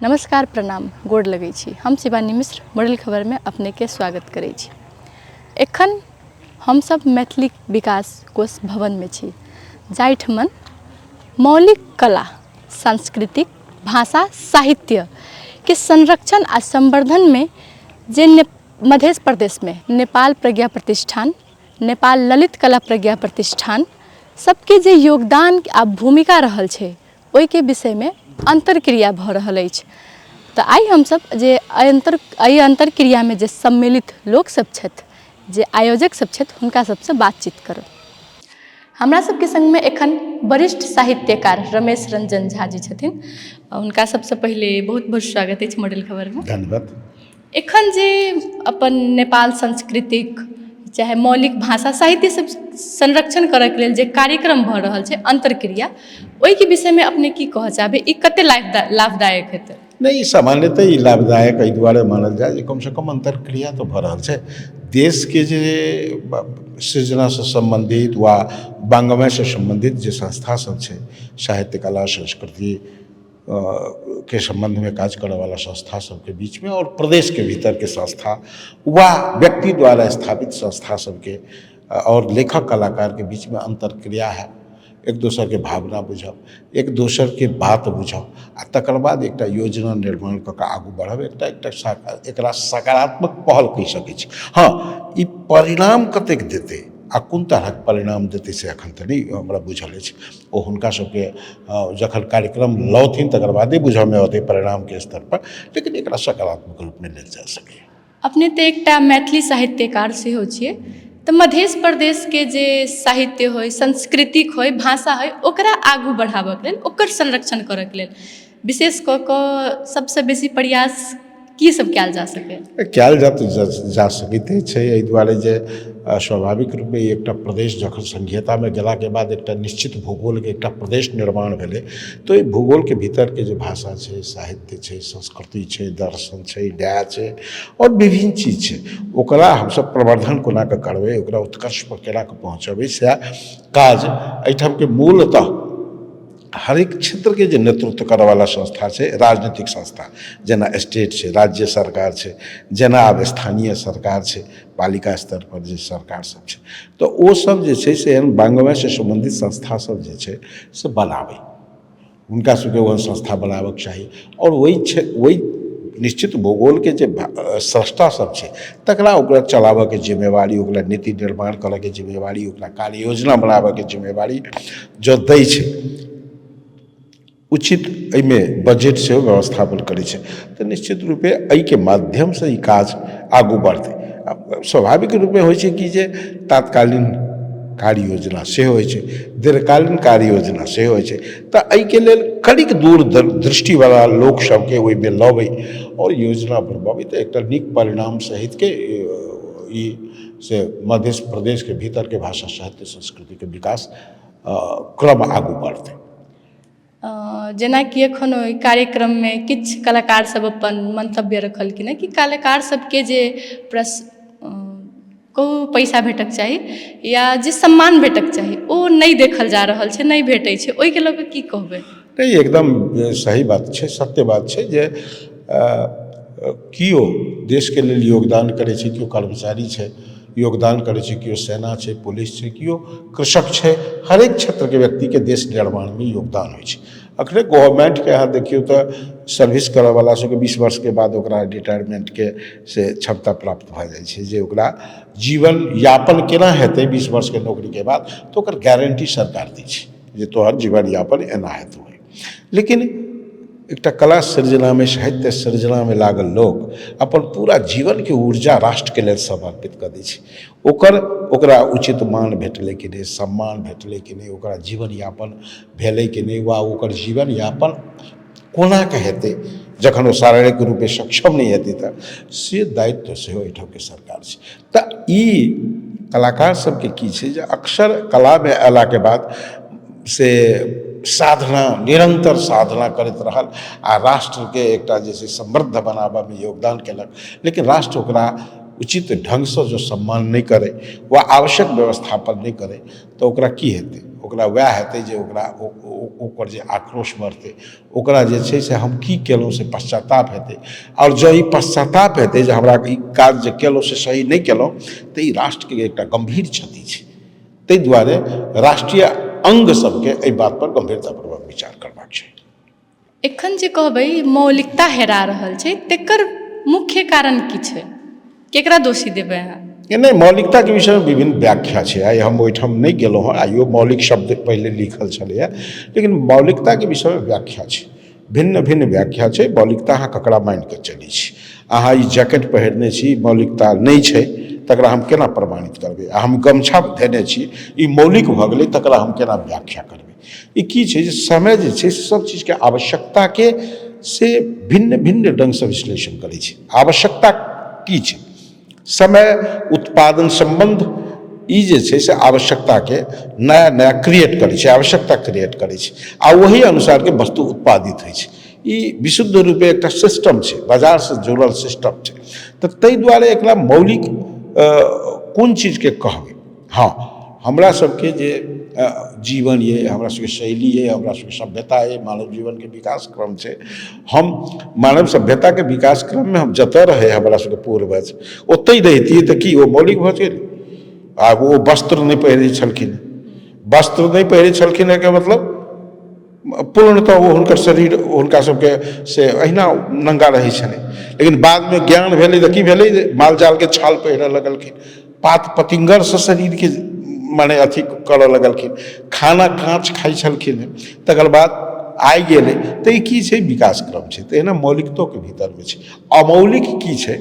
नमस्कार, प्रणाम, गोड़ लगै छी। हम शिवानी मिश्र मॉडल खबर में अपने के स्वागत करै छी। एखन हम सब मैथिली विकास कोष भवन में छी, जाहिठमन मौलिक कला, सांस्कृतिक, भाषा, साहित्य के संरक्षण आ संवर्धन में जे मध्य प्रदेश में नेपाल प्रज्ञा प्रतिष्ठान, नेपाल ललित कला प्रज्ञा प्रतिष्ठान सबके जे योगदान आ भूमिका रहल छै, ओहि के विषय में अंतरक्रिया भ रहल अछि। तो आई हम सब जे अंतरक्रिया में जे सम्मिलित लोक सब छथि, जे आयोजक सब छथि, हुनका सबसे बातचीत करब। हमरा सबके संग में एखन वरिष्ठ साहित्यकार रमेश रंजन झा जी छथिन। उनका सबसे पहले बहुत बहुत स्वागत अछि मॉडल खबर में। धन्यवाद। एखन जे अपन नेपाल सांस्कृतिक चाहे मौलिक भाषा साहित्य सब संरक्षण करय के लेल जे कार्यक्रम भ रहल छै अंतरक्रिया, ओहि के विषय में अपने की कहय चाहबे? ई कते लाभदायक हेतै? नहीं, सामान्यतः ई लाभदायक एहि दुआरे मानल जाए जे कम से कम अंतरक्रिया तो भ रहल छै। देश के जे सृजना से संबंधित वा वाङ्मय से संबंधित जे संस्था सब छै, साहित्य, कला, संस्कृति के संबंध में काज करने वाला संस्था सबके बीच में और प्रदेश के भीतर के संस्था वा व्यक्ति द्वारा स्थापित संस्था सबके और लेखक कलाकार के बीच में अंतरक्रिया है। एक दोसर के भावना बुझब, एक दोसर के बात बुझब आ तकर बाद एकटा योजना निर्माण कऽ कऽ आगू बढ़ब, एकरा सकारात्मक पहल कहि सकैत छी। हाँ, ई परिणाम कतेक देतै आ कोन तरहक परिणाम देतै से एखन तऽ नहि हमरा बुझल अछि। ओ हुनका सबके जखन कार्यक्रम लौथिन तकर बादे बुझऽ में अतै परिणाम के स्तर पर, लेकिन एकरा सकारात्मक रूप में लेल जा सकैए। अपने तऽ एकटा मैथिली साहित्यकार सेहो छियै, तऽ मध्य प्रदेश के जे साहित्य होय, सांस्कृतिक होय, भाषा होय, ओकरा आगू बढ़ाबऽ के लेल, ओकर संरक्षण करऽ के लेल विशेष कऽ कऽ सबसे बेसी प्रयास की सब कयल जा सकै? कयल जा सकैत छै, एहि दुआरे जे स्वाभाविक रूप में एकटा प्रदेश जखन संघीयता में गेला के बाद एकटा निश्चित भूगोल के एकटा प्रदेश निर्माण भेलै, तो ई भूगोल के भीतर के जे भाषा छै, साहित्य छै, संस्कृति छै, दर्शन छै, न्याय छै और विभिन्न चीज छै, ओकरा हमसब प्रवर्धन कोना कऽ करबै, ओकरा उत्कर्ष पर केना कऽ पहुँचबै, सएह काज एहिठाम के मूलतः हरेक क्षेत्र के जे नेतृत्व करय वाला संस्था छै, राजनीतिक संस्था जेना स्टेट छै, राज्य सरकार छै, जेना आब स्थानीय सरकार छै, पालिका स्तर पर जे सरकार सब छै, तो ओ सब जे छै से एहन वाङ्मय से संबंधित संस्था सब जे छै से बनाबै, हुनका सबके ओहन संस्था बनाबक चाही। और ओहि निश्चित भूगोल के जे स्रष्टा सब छै तकरा ओकरा चलाबऽ के जिम्मेवारी, ओकरा नीति निर्माण करऽ के जिम्मेवारी, ओकरा कार्य योजना बनाबऽ के जिम्मेवारी जो दै छै, उचित एहिमे बजट सेहो व्यवस्थापन करै छै, तऽ निश्चित रूपे एहिके माध्यम से ई काज आगू बढ़तै। स्वाभाविक रूप में होइ छै कि जे तात्कालीन कार्य योजना सेहो होइ छै, दीर्घकालीन कार्य योजना सेहो होइ छै, तऽ एहिके लेल कनिक दूरदृष्टि वाला लोक सबके ओहिमे लबै और योजना बनबबै तऽ एकटा नीक परिणाम सहित के ई से मध्य प्रदेश के भीतर के भाषा, साहित्य, संस्कृति के विकास क्रम आगू बढ़तै। जेनाकि एखन ओहि कार्यक्रम में किछु कलाकार सब अपन मंतव्य रखलखिन हैं कि कलाकार सबके जे कहू पैसा भेटक चाही या जे सम्मान भेटक चाही, ओ नहि देखल जा रहल छै, नहि भेटै छै, ओहिके लऽ कऽ की कहबै? नहीं, एकदम सही बात छै, सत्य बात छै जे किओ देश के लेल योगदान करै छै, किओ कर्मचारी छै योगदान करै छै, किओ सेना छै, पुलिस छै, किओ कृषक छै, हरेक क्षेत्र के व्यक्ति के देश निर्माण में योगदान होइ छै। अखने गवर्नमेंट के अहाँ देखियौ तऽ सर्विस करऽ वाला सबके 20 वर्ष के बाद ओकरा रिटायरमेंट के से क्षमता प्राप्त भऽ जाइ छै, जे ओकरा जीवन यापन केना हेतै 20 वर्ष के नौकरी के बाद, तऽ ओकर गारंटी सरकार दै छै जे तोहर जीवन यापन एना हेतौ। लेकिन एकटा कला सृजना में, साहित्य सृजना में लागल लोक अपन पूरा जीवन के ऊर्जा राष्ट्र के लेल समर्पित कऽ दै छै। ओकरा उचित मान भेटलै कि नहि, सम्मान भेटलै कि नहि, ओकरा जीवन यापन भेलै कि नहि, वा ओकर जीवन यापन कोना कऽ हेतै जखन ओ शारीरिक रूप में सक्षम नहीं हेतै, तऽ से दायित्व सेहो एहिठाम के सरकार छै। तऽ ई कलाकार सबके की छै जे अक्सर कला में अयला के बाद से साधना, निरंतर साधना करैत रहल आ राष्ट्र के एकटा जे छै समृद्ध बनाबऽ में योगदान केलक, लेकिन राष्ट्र ओकरा उचित ढंग से जो सम्मान नहीं करे वा आवश्यक व्यवस्थापन नहीं करे, तो ओकरा की हेतै? ओकरा वएह हेतै जे ओकर जे आक्रोश बढ़तै, ओकरा जे छै से हम की केलहुँ से पश्चाताप हेतै। आओर जँ ई पश्चाताप हेतै जे हमरा ई काज जे केलहुँ से सही नहि केलहुँ, तऽ ई राष्ट्रके एकटा गम्भीर क्षति छै। ताहि दुआरे राष्ट्रीय अंग सबके एहि बात पर गंभीरतापूर्वक विचार करबाक छै। एखन जे कहबै मौलिकता हेरा रहल छै, तेकर मुख्य कारण की छै? केकरा दोषी देबै अहाँ? नहीं, मौलिकता के विषय में विभिन्न व्याख्या है। आई हम ओहिठाम नहीं गेलहुँ हँ, आइयो मौलिक शब्द पहले लिखल छलैया, लेकिन मौलिकता के विषय में व्याख्या है, भिन्न भिन्न व्याख्या है। मौलिकता अहाँ ककरा मानि कऽ चलै छी? अहाँ ई जैकेट पहिरने छी, मौलिकता नहीं छै, तकरा हम केना प्रमाणित करबै? हम गमछा धयने छी, ई मौलिक भऽ गेलै, तकरा हम केना व्याख्या करबै? ई की छै जे समय जे छै सब चीज के आवश्यकता के से भिन्न भिन्न ढंग से विश्लेषण करै छै। आवश्यकता की छै? समय, उत्पादन संबंध, ई जे छै से आवश्यकताके नया नया क्रिएट करै छै, आवश्यकता क्रिएट करै छै, आ वही अनुसारके वस्तु उत्पादित होइ छै। ई विशुद्ध रूपे एकटा सिस्टम छै, बाजार से जुड़ल सिस्टम छै। तऽ ताहि दुआरे एकरा मौलिक कोन चीजके कहबै? हाँ, हमरा सबके जे जीवन ये, हमरा सबके शैली ये, हमरा सबके सभ्यता ये, मानव जीवन के विकास क्रम छै। हम मानव सभ्यता के विकास क्रम में हम जतऽ रहे हमरा सबके पूर्वज, ओतहि रहितियै तऽ की ओ मौलिक भऽ गेल? आ वो वस्त्र नहीं पहिरै छलखिन। वस्त्र नहीं पहिरै छलखिन के मतलब पूर्णतः वो हुनकर शरीर हुनका सबके से अहिना नंगा रहै छलै। लेकिन बाद में ज्ञान भेलै तऽ की भेलै? माल जाल के छाल पहिरऽ लगलखिन, पात पतिंगर से शरीर के माने अथी करऽ लगलखिन, खाना काँच खाइ छलखिन। तकर बाद आइ गेलै तऽ ई की छै? विकास क्रम छै। तऽ एना मौलिकतो के भीतर में छै। अमौलिक की छै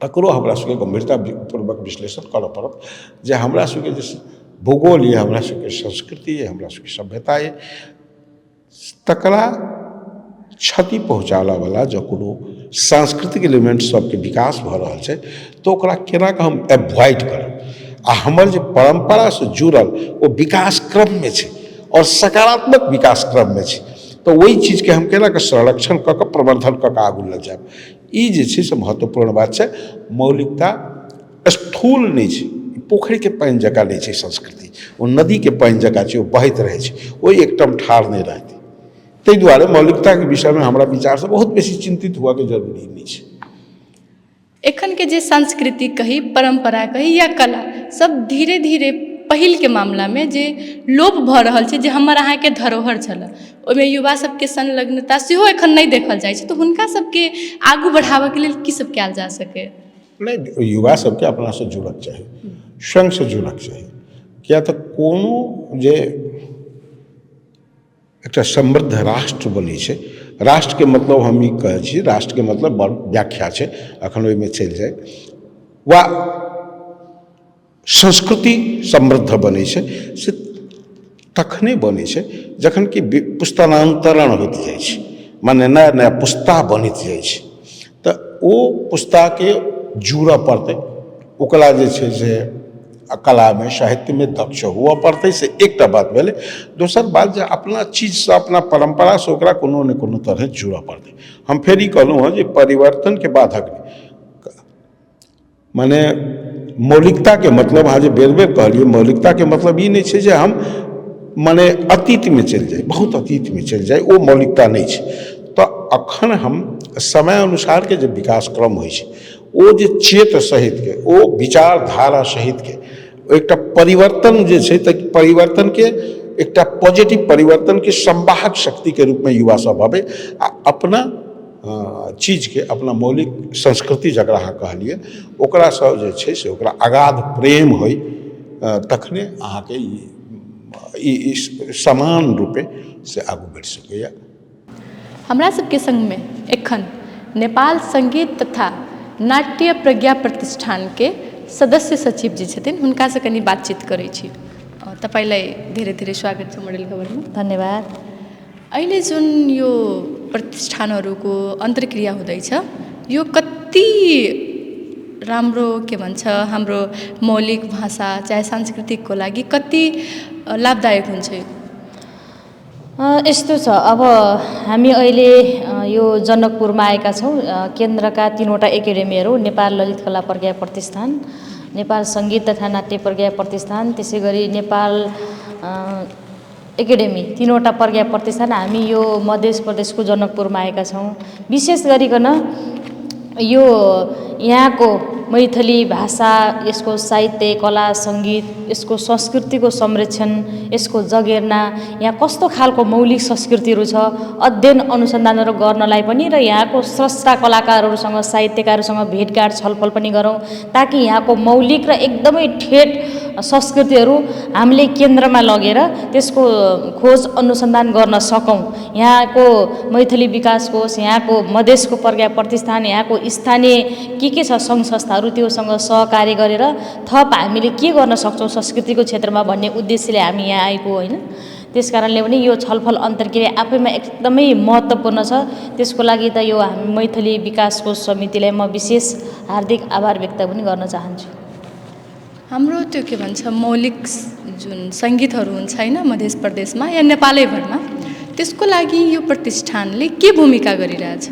तकरो हमरा सबके गंभीरतापूर्वक विश्लेषण करऽ पड़त। जे हमरा सबके जे भूगोल ये, हमरा सबके संस्कृति ये, हमरा सबके सभ्यता ये, तकरा क्षति पहुँचाला वाला जँ कोनो सांस्कृतिक एलिमेंट सबके विकास भऽ रहल छै, तऽ ओकरा केना कऽ हम एवॉइड करब? आ हमर जे परंपरा से जुड़ल ओ विकास क्रम में छै और सकारात्मक विकास क्रम में छै, तो वही चीज के हम केना के संरक्षण कऽ के प्रवर्धन कऽ के आगू लऽ जायब? ई जे छै से महत्वपूर्ण बात छै। मौलिकता स्थूल नहीं छै, पोखरि के पानि जकाँ नहीं छै संस्कृति, ओ नदी के पानि जकाँ छै, ओ बहैत रहै छै, ओहि एकटम ठाढ़ नहीं रहतै। ताहि दुआरे मौलिकता के विषय में हमरा विचार से बहुत बेसी चिंतित हुआ के जरूरी नहीं छै। एखन के जे संस्कृति कही, परंपरा कही या कला, सब धीरे धीरे पहिल के मामला में जे लोप भऽ रहल छै, जे हमर अहाँके धरोहर छलै, ओहिमे युवा सबके संलग्नता सेहो एखन नहीं देखल जाइ छै। तऽ हुनका सबके आगू बढ़ाबऽ के लेल की सब कयल जा सकै? नहीं, युवा सबके अपना से जुड़क चाही, स्वयं से जुड़क चाही। किया तऽ कोनो जे एकटा समृद्ध राष्ट्र बनै छै, राष्ट्र के मतलब हम ई कहै छी, राष्ट्र के मतलब बड़ व्याख्या छै, अखन ओहिमे चलि जाय, वा संस्कृति समृद्ध बनै छै से तखने बनै छै जखन कि पुस्तानान्तरण होइत जाइ छै, माने नया नया पुस्ता बनैत जाइ छै। तऽ ओ पुस्ता के जुड़ऽ पड़तै, ओकरा जे छै से कला में साहित्य में दक्ष हुआ पड़तै, से एकटा बात भेलै। दोसर बात जे अपना चीज से, अपना परंपरा से ओकरा कोनो ने कोनो तरह जुड़ऽ पड़तै। हम फेर ई कहलहुँ हँ जे परिवर्तन के बाधक नहीं, माने मौलिकता के मतलब अहाँ जे बेर बेर कहलियै, मौलिकता के मतलब ई नहीं छै जे हम माने अतीत में चलि जाए, बहुत अतीत में चलि जाए, ओ मौलिकता नहीं छै। तऽ अखन हम समय अनुसार के जे विकास क्रम होइ छै, ओ जे चेत सहित के, ओ विचारधारा सहित के एकटा परिवर्तन जे छै, तऽ परिवर्तन के एकटा पॉजिटिव परिवर्तन के संवाहक शक्ति के रूप में युवा सब अबै, आ अपना चीज के, अपना मौलिक संस्कृति जकरा अहाँ कहलियै, ओकरा सँ जे छै से ओकरा अगाध प्रेम होइ, तखने अहाँके ई समान रूपे से आगू बढ़ि सकैया। हमरा सबके संग में एखन नेपाल संगीत तथा नाट्य प्रज्ञा प्रतिष्ठान के सदस्य सचिव जे छथिन, हुनका से कनी बातचीत करै छी। तपाईलाई धेरै धेरै स्वागत छ मोडेल खबरमा। धन्यवाद। अहिले जुन यो प्रतिष्ठानहरूको अन्तर्क्रिया हुँदैछ, यो कति राम्रो के भन्छ हाम्रो मौलिक भाषा चाहे सांस्कृतिकको लागि कति लाभदायक हुन्छ? यस्तो छ, अब हामी अहिले यो जनकपुरमा आएका छौँ। केन्द्रका 3वटा एकाडेमीहरू, नेपाल ललित कला प्रज्ञा प्रतिष्ठान, नेपाल सङ्गीत तथा नाट्य प्रज्ञा प्रतिष्ठान, त्यसै गरी नेपाल एकाडेमी 3वटा प्रज्ञा प्रतिष्ठान हामी यो मध्य प्रदेशको जनकपुरमा आएका छौँ। विशेष गरिकन यो यहाँको मैथिली भाषा, यसको साहित्य, कला, सङ्गीत, यसको संस्कृतिको संरक्षण, यसको जगेर्ना, यहाँ कस्तो खालको मौलिक संस्कृतिहरू छ अध्ययन अनुसन्धानहरू गर्नलाई पनि र यहाँको स्रष्टा कलाकारहरूसँग, साहित्यकारहरूसँग भेटघाट छलफल पनि गरौँ, ताकि यहाँको मौलिक र एकदमै ठेट संस्कृतिहरू हामीले केन्द्रमा लगेर त्यसको खोज अनुसन्धान गर्न सकौँ। यहाँको मैथिली विकास कोष, यहाँको मधेसको प्रज्ञा प्रतिष्ठान, यहाँको स्थानीय के छ सङ्घ संस्थाहरू, त्योसँग सहकार्य गरेर थप हामीले के गर्न सक्छौँ संस्कृतिको क्षेत्रमा भन्ने उद्देश्यले हामी यहाँ आएको होइन। त्यस कारणले पनि यो छलफल अन्तर्क्रिया आफैमा एकदमै महत्त्वपूर्ण छ। त्यसको लागि त यो हामी मैथिली विकास कोष समितिलाई म विशेष हार्दिक आभार व्यक्त पनि गर्न चाहन्छु। हाम्रो त्यो के भन्छ मौलिक जुन सङ्गीतहरू हुन्छ होइन मध्य प्रदेशमा या नेपालैभरमा, त्यसको लागि यो प्रतिष्ठानले के भूमिका गरिरहेछ?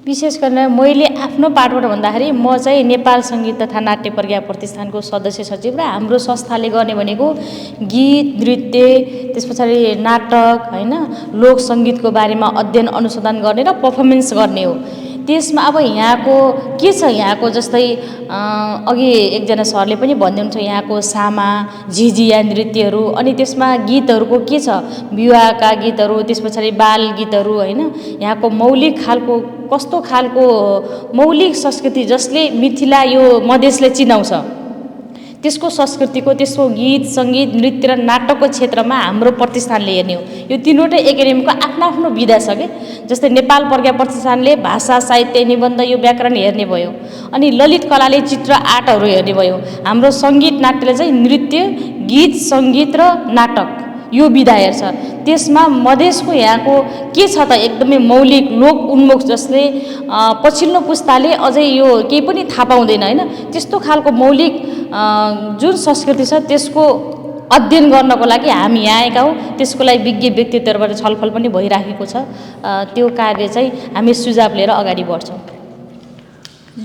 विशेष गरेर मैले आफ्नो पार्टबाट भन्दाखेरि म चाहिँ नेपाल सङ्गीत तथा नाट्य प्रज्ञा प्रतिष्ठानको सदस्य सचिव र हाम्रो संस्थाले गर्ने भनेको गीत, नृत्य, त्यस पछाडि नाटक होइन, लोक सङ्गीतको बारेमा अध्ययन अनुसन्धान गर्ने र पर्फर्मेन्स गर्ने हो। त्यसमा अब यहाँको के छ, यहाँको जस्तै अघि एकजना सरले पनि भन्नुहुन्छ यहाँको सामा, झिझिया नृत्यहरू, अनि त्यसमा गीतहरूको के छ, विवाहका गीतहरू, त्यस पछाडि बाल गीतहरू होइन, यहाँको मौलिक खालको कस्तो खालको मौलिक संस्कृति जसले मिथिला यो मधेसले चिनाउँछ त्यसको संस्कृतिको, त्यसको गीत, सङ्गीत, नृत्य र नाटकको क्षेत्रमा हाम्रो प्रतिष्ठानले हेर्ने हो। यो 3वटै एकाडेमीको आफ्नो आफ्नो विधा छ के। जस्तै नेपाल प्रज्ञा प्रतिष्ठानले भाषा, साहित्य, निबन्ध, यो व्याकरण हेर्ने भयो, अनि ललित कलाले चित्र आर्टहरू हेर्ने भयो। हाम्रो सङ्गीत नाट्यले चाहिँ नृत्य, गीत, सङ्गीत र नाटक यो विधा हेर्छ। त्यसमा मधेसको यहाँको के छ त एकदमै मौलिक लोक उन्मुख, जसले पछिल्लो पुस्ताले अझै यो केही पनि थाहा पाउँदैन होइन, त्यस्तो खालको मौलिक जुन संस्कृति छ त्यसको अध्ययन गर्नको लागि हामी यहाँ आएका हौँ। त्यसको लागि विज्ञ व्यक्तित्वबाट छलफल पनि भइराखेको छ। त्यो कार्य चाहिँ हामी सुझाव लिएर अगाडि बढ्छौँ।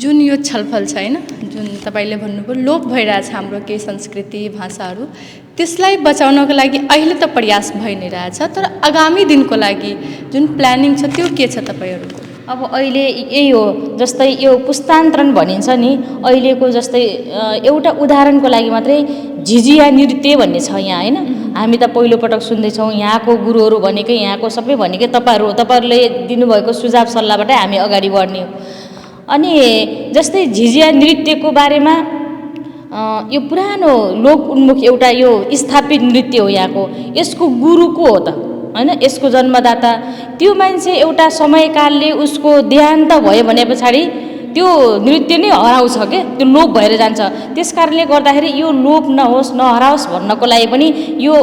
जुन यो छलफल छ होइन, जुन तपाईँले भन्नुभयो लोप भइरहेछ हाम्रो केही संस्कृति भाषाहरू, त्यसलाई बचाउनको लागि अहिले त प्रयास भइ नै रहेछ, तर आगामी दिनको लागि जुन प्लानिङ छ त्यो के छ तपाईँहरूको? अब अहिले यही हो, जस्तै यो पुस्तान्तरण भनिन्छ नि, अहिलेको जस्तै एउटा उदाहरणको लागि मात्रै झिझिया नृत्य भन्ने छ यहाँ होइन। हामी त पहिलोपटक सुन्दैछौँ, यहाँको गुरुहरू भनेकै, यहाँको सबै भनेकै तपाईँहरूले दिनुभएको सुझाव सल्लाहबाटै हामी अगाडि बढ्ने हो। अनि जस्तै झिझिया नृत्यको बारेमा यो पुरानो लोक उन्मुख एउटा यो स्थापित नृत्य हो यहाँको। यसको गुरु को हो त होइन, यसको जन्मदाता त्यो मान्छे एउटा समयकालले उसको देहान्त भयो भने पछाडि त्यो नृत्य नै हराउँछ के, त्यो लोप भएर जान्छ। त्यस कारणले गर्दाखेरि यो लोप नहोस्, नहराओस् भन्नको लागि पनि यो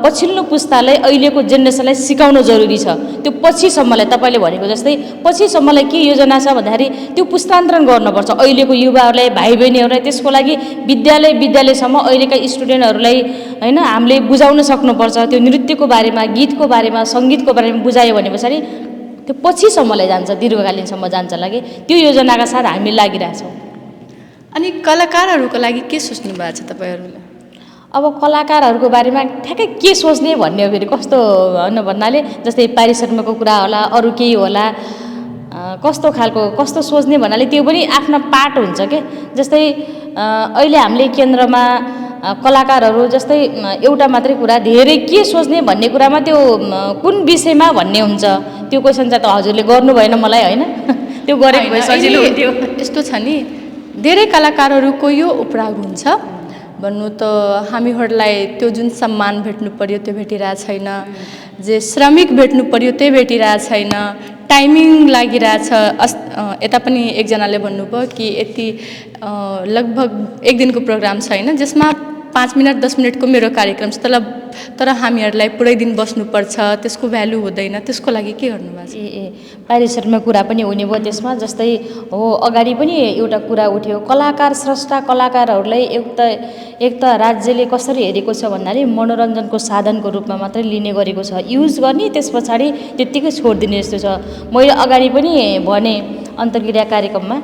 पछिल्लो पुस्तालाई, अहिलेको जेनेरेसनलाई सिकाउन जरुरी छ। त्यो पछिसम्मलाई तपाईँले भनेको जस्तै पछिसम्मलाई के योजना छ भन्दाखेरि त्यो पुस्तान्तरण गर्नुपर्छ अहिलेको युवाहरूलाई, भाइ बहिनीहरूलाई। त्यसको लागि विद्यालयसम्म अहिलेका स्टुडेन्टहरूलाई होइन हामीले बुझाउन सक्नुपर्छ। त्यो नृत्यको बारेमा, गीतको बारेमा, सङ्गीतको बारेमा बुझायो भने पछाडि त्यो पछिसम्मलाई जान्छ, दीर्घकालीनसम्म जान्छ लागि त्यो योजनाका साथ हामी लागिरहेछौँ। अनि कलाकारहरूको लागि के सोच्नु भएको छ तपाईँहरूले? अब कलाकारहरूको बारेमा ठ्याक्कै के सोच्ने भन्ने हो फेरि कस्तो होइन भन्नाले, जस्तै पारिश्रमिकको कुरा होला, अरू केही होला, कस्तो सोच्ने भन्नाले त्यो पनि आफ्नो पार्ट हुन्छ के। जस्तै अहिले हामीले केन्द्रमा कलाकारहरू जस्तै एउटा मात्रै कुरा, धेरै के सोच्ने भन्ने कुरामा त्यो कुन विषयमा भन्ने हुन्छ, त्यो क्वेसन चाहिँ त हजुरले गर्नु भएन मलाई होइन, त्यो गरेको भए सजिलो हुन्थ्यो। यस्तो छ नि, धेरै कलाकारहरूको यो उपराग हुन्छ भन्नु त हामीहरूलाई त्यो जुन सम्मान भेट्नु पर्यो त्यो भेटिरहेको छैन, जे श्रमिक भेट्नु पर्यो त्यो भेटिरहेको छैन, टाइमिङ लागिरहेछ। यता पनि एकजनाले भन्नुभयो कि यति लगभग एक दिनको प्रोग्राम छ होइन, जसमा 5 मिनट 10 मिनटको मेरो कार्यक्रम छ, तर हामीहरूलाई पुरै दिन बस्नुपर्छ, त्यसको भ्यालु हुँदैन। त्यसको लागि के गर्नुभएको छ? पारिश्रमिक कुरा पनि हुने भयो त्यसमा। जस्तै हो अगाडि पनि एउटा कुरा उठ्यो, कलाकार स्रष्टा कलाकारहरूलाई एक त राज्यले कसरी हेरेको छ भन्नाले मनोरञ्जनको साधनको रूपमा मात्रै लिने गरेको छ, युज गर्ने त्यस पछाडि त्यत्तिकै छोडिदिने जस्तो छ। मैले अगाडि पनि भने अन्तर्क्रिया कार्यक्रममा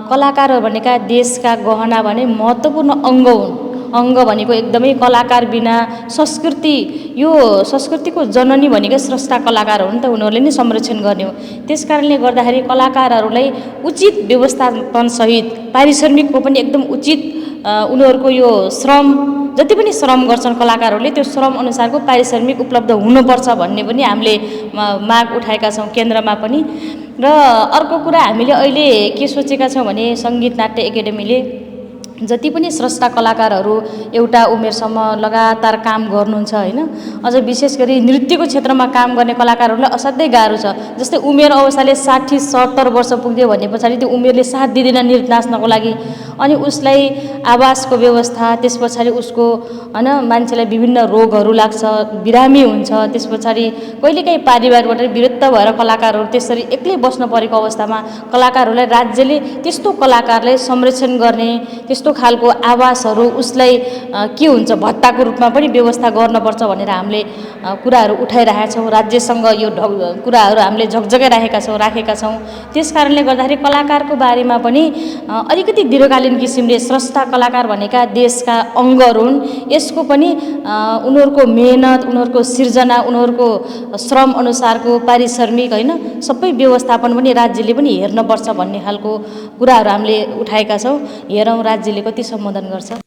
कलाकारहरू भनेका देशका गहना भने महत्त्वपूर्ण अङ्ग हुन्। अङ्ग भनेको एकदमै कलाकार बिना संस्कृति, यो संस्कृतिको जननी भनेकै स्रष्टा कलाकार हो नि त, उनीहरूले नै संरक्षण गर्ने हो। त्यस कारणले गर्दाखेरि कलाकारहरूलाई उचित व्यवस्थापनसहित पारिश्रमिकको पनि एकदम उचित उनीहरूको यो श्रम, जति पनि श्रम गर्छन् कलाकारहरूले त्यो श्रम अनुसारको पारिश्रमिक उपलब्ध हुनुपर्छ भन्ने पनि हामीले माग उठाएका छौँ केन्द्रमा पनि। र अर्को कुरा हामीले अहिले के सोचेका छौँ भने सङ्गीत नाट्य एकाडेमीले जति पनि स्रष्टा कलाकारहरू एउटा उमेरसम्म लगातार काम गर्नुहुन्छ होइन, अझ विशेष गरी नृत्यको क्षेत्रमा काम गर्ने कलाकारहरूलाई असाध्यै गाह्रो छ। जस्तै उमेर अवस्थाले 60-70 वर्ष पुग्यो भने पछाडि त्यो उमेरले साथ दिँदैन नृत्य नाच्नको लागि, अनि उसलाई आवासको व्यवस्था, त्यस पछाडि उसको होइन मान्छेलाई विभिन्न रोगहरू लाग्छ, बिरामी हुन्छ, त्यस पछाडि कहिलेकाहीँ पारिवारबाट विरुद्ध भएर कलाकारहरू त्यसरी एक्लै बस्न परेको अवस्थामा कलाकारहरूलाई राज्यले त्यस्तो कलाकारलाई संरक्षण गर्ने, त्यस्तो खालको आवासहरू उसलाई के हुन्छ भत्ताको रूपमा पनि व्यवस्था गर्नुपर्छ भनेर हामीले कुराहरू उठाइरहेका छौँ। राज्यसँग यो कुराहरू हामीले झकझगाइराखेका छौँ। त्यस कारणले गर्दाखेरि कलाकारको बारेमा पनि अलिकति दीर्घकालीन किसिमले स्रष्टा कलाकार भनेका देशका अङ्गहरू हुन्, यसको पनि उनीहरूको मेहनत, उनीहरूको सिर्जना, उनीहरूको श्रम अनुसारको पारिश्रमिक होइन सबै व्यवस्थापन पनि राज्यले पनि हेर्नुपर्छ भन्ने खालको कुराहरू हामीले उठाएका छौँ। हेरौँ राज्यले कति सम्बोधन गर्छ।